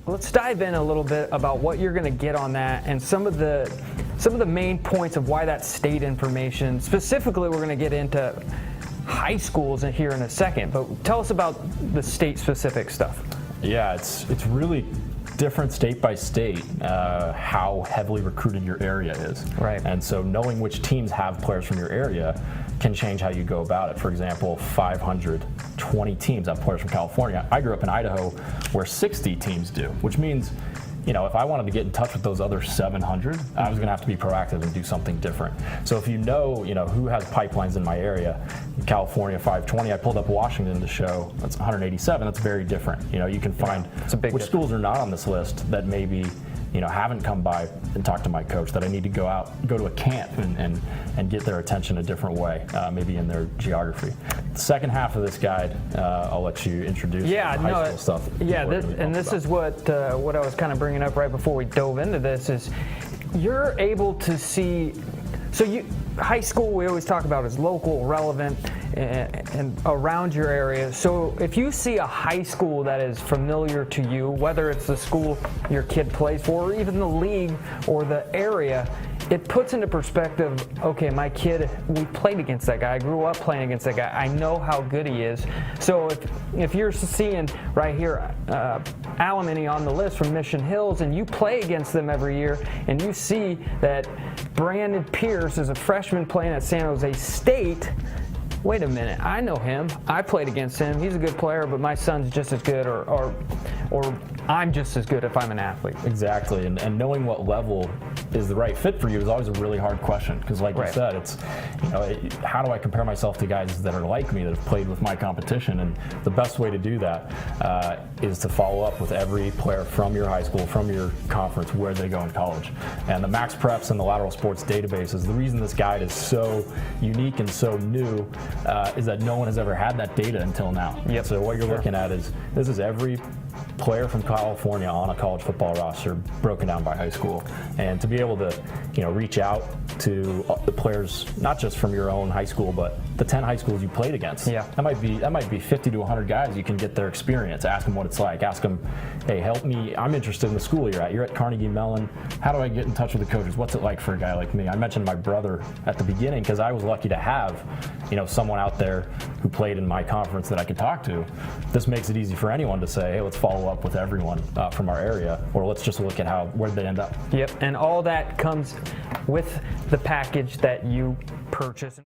let's dive in a little bit about what you're going to get on that and some of the main points of why that state information. Specifically, we're going to get into high schools here in a second, but tell us about the state-specific stuff. Yeah, it's really different state by state how heavily recruited your area is. Right. And so knowing which teams have players from your area can change how you go about it. For example, 520 teams have players from California. I grew up in Idaho where 60 teams do, which means, you know, if I wanted to get in touch with those other 700, I was going to have to be proactive and do something different. So if you know who has pipelines in my area, California 520, I pulled up Washington to show that's 187. That's very different. You know, you can find which schools are not on this list that maybe haven't come by and talked to my coach, that I need to go to a camp and get their attention a different way, maybe in their geography. The second half of this guide, I'll let you introduce the high school stuff. Yeah, this is what I was kind of bringing up right before we dove into this is you're able to see. So high school, we always talk about is local, relevant, and around your area. So if you see a high school that is familiar to you, whether it's the school your kid plays for, or even the league or the area, it puts into perspective, okay, my kid, we played against that guy. I grew up playing against that guy. I know how good he is. So if you're seeing right here Alamany on the list from Mission Hills, and you play against them every year, and you see that Brandon Pierce is a freshman playing at San Jose State, wait a minute, I know him. I played against him. He's a good player, but my son's just as good, or I'm just as good if I'm an athlete. Exactly, and knowing what level is the right fit for you is always a really hard question, because like you said, it's, how do I compare myself to guys that are like me, that have played with my competition? And the best way to do that is to follow up with every player from your high school, from your conference, where they go in college. And the Max Preps and the Lateral Sports databases, the reason this guide is so unique and so new is that no one has ever had that data until now. Yep. So what you're looking at is, this is every player from California on a college football roster broken down by high school. And to be able to reach out to the players, not just from your own high school, but the 10 high schools you played against. Yeah. That might be 50 to 100 guys. You can get their experience. Ask them what it's like. Ask them, hey, help me. I'm interested in the school you're at. You're at Carnegie Mellon. How do I get in touch with the coaches? What's it like for a guy like me? I mentioned my brother at the beginning because I was lucky to have someone out there who played in my conference that I could talk to. This makes it easy for anyone to say, hey, let's follow up with everyone from our area, or let's just look at where they end up. Yep, and all that comes with the package that you purchase.